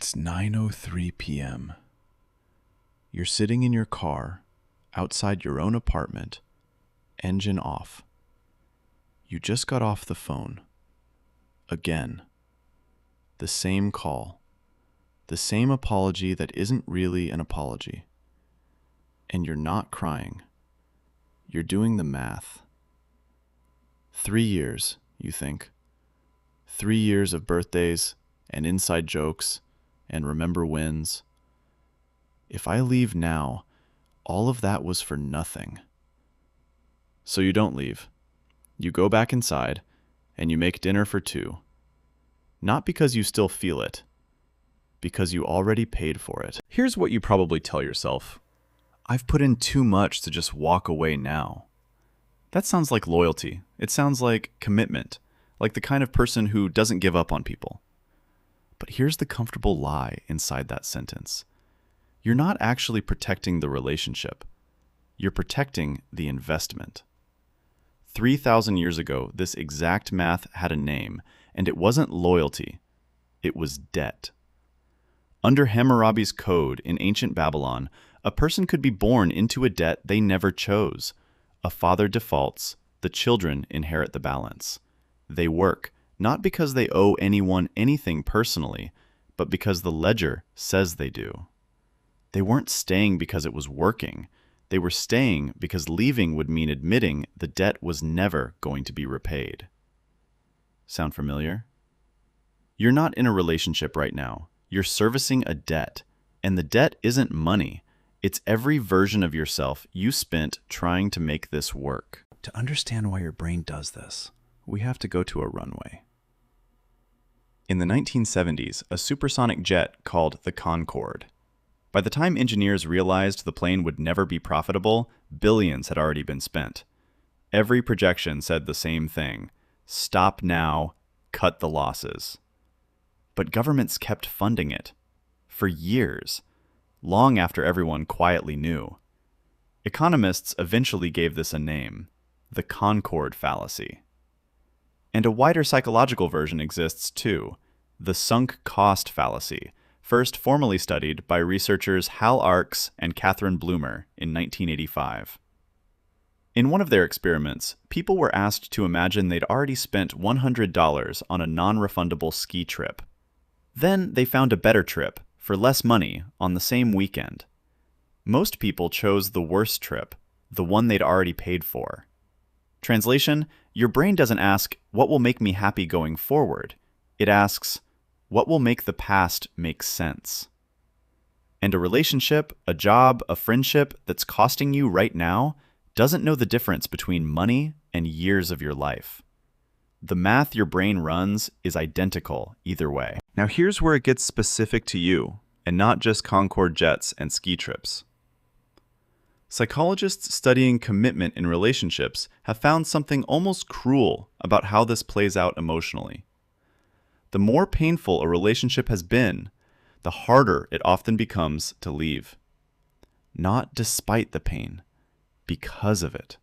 It's 9:03 p.m. You're sitting in your car, outside your own apartment, engine off. You just got off the phone. Again. The same call. The same apology that isn't really an apology. And you're not crying. You're doing the math. 3 years, you think. 3 years of birthdays and inside jokes and remember wins. If I leave now, all of that was for nothing. So you don't leave. You go back inside and you make dinner for two. Not because you still feel it, because you already paid for it. Here's what you probably tell yourself. I've put in too much to just walk away now. That sounds like loyalty. It sounds like commitment, like the kind of person who doesn't give up on people. But here's the comfortable lie inside that sentence. You're not actually protecting the relationship. You're protecting the investment. 3,000 years ago, this exact math had a name, and it wasn't loyalty. It was debt. Under Hammurabi's code in ancient Babylon, a person could be born into a debt they never chose. A father defaults, the children inherit the balance. They work, not because they owe anyone anything personally, but because the ledger says they do. They weren't staying because it was working. They were staying because leaving would mean admitting the debt was never going to be repaid. Sound familiar? You're not in a relationship right now. You're servicing a debt, and the debt isn't money. It's every version of yourself you spent trying to make this work. To understand why your brain does this, we have to go to a runway. In the 1970s, a supersonic jet called the Concorde. By the time engineers realized the plane would never be profitable, billions had already been spent. Every projection said the same thing: stop now, cut the losses. But governments kept funding it for years, long after everyone quietly knew. Economists eventually gave this a name: the Concorde Fallacy. And a wider psychological version exists too, the Sunk Cost Fallacy, first formally studied by researchers Hal Arks and Catherine Bloomer in 1985. In one of their experiments, people were asked to imagine they'd already spent $100 on a non-refundable ski trip. Then they found a better trip, for less money, on the same weekend. Most people chose the worst trip, the one they'd already paid for. Translation: your brain doesn't ask, what will make me happy going forward? It asks, what will make the past make sense? And a relationship, a job, a friendship that's costing you right now doesn't know the difference between money and years of your life. The math your brain runs is identical either way. Now here's where it gets specific to you, and not just Concorde jets and ski trips. Psychologists studying commitment in relationships have found something almost cruel about how this plays out emotionally. The more painful a relationship has been, the harder it often becomes to leave. Not despite the pain, because of it.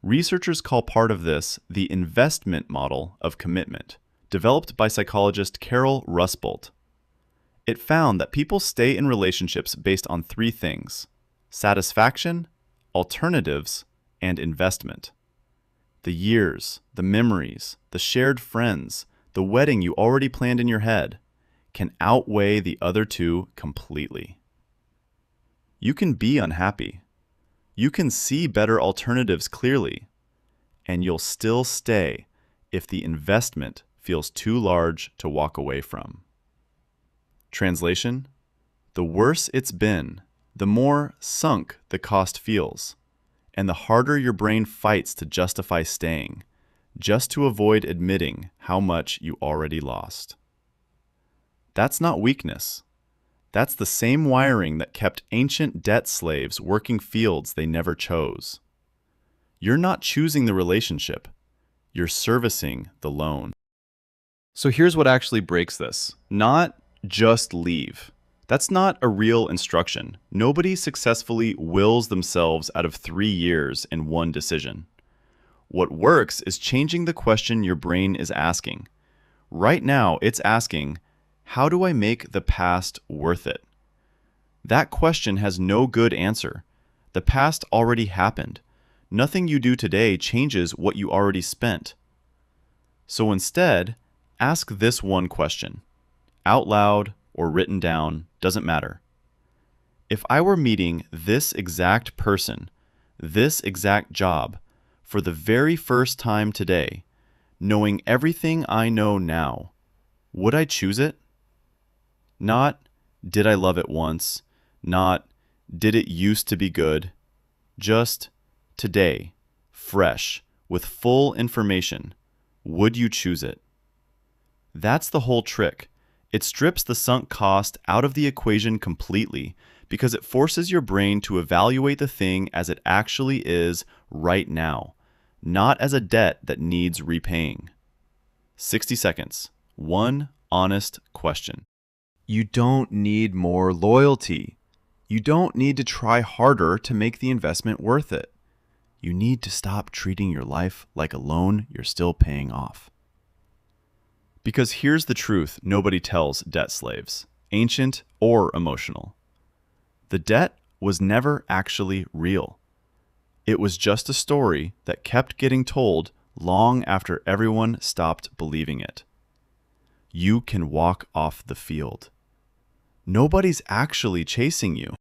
Researchers call part of this the investment model of commitment, developed by psychologist Carol Rusbolt. It found that people stay in relationships based on three things: satisfaction, alternatives, and investment. The years, the memories, the shared friends, the wedding you already planned in your head can outweigh the other two completely. You can be unhappy. You can see better alternatives clearly, and you'll still stay if the investment feels too large to walk away from. Translation: the worse it's been, the more sunk the cost feels, and the harder your brain fights to justify staying, just to avoid admitting how much you already lost. That's not weakness. That's the same wiring that kept ancient debt slaves working fields they never chose. You're not choosing the relationship. You're servicing the loan. So here's what actually breaks this. Not just leave. That's not a real instruction. Nobody successfully wills themselves out of 3 years in one decision. What works is changing the question your brain is asking. Right now, it's asking, How do I make the past worth it? That question has no good answer. The past already happened. Nothing you do today changes what you already spent. So instead, ask this one question. Out loud or written down, doesn't matter. If I were meeting this exact person, this exact job, for the very first time today, knowing everything I know now, would I choose it? Not, did I love it once? Not, did it used to be good? Just, today, fresh, with full information, would you choose it? That's the whole trick. It strips the sunk cost out of the equation completely because it forces your brain to evaluate the thing as it actually is right now, not as a debt that needs repaying. 60 seconds. One honest question. You don't need more loyalty. You don't need to try harder to make the investment worth it. You need to stop treating your life like a loan you're still paying off. Because here's the truth nobody tells debt slaves, ancient or emotional. The debt was never actually real. It was just a story that kept getting told long after everyone stopped believing it. You can walk off the field. Nobody's actually chasing you.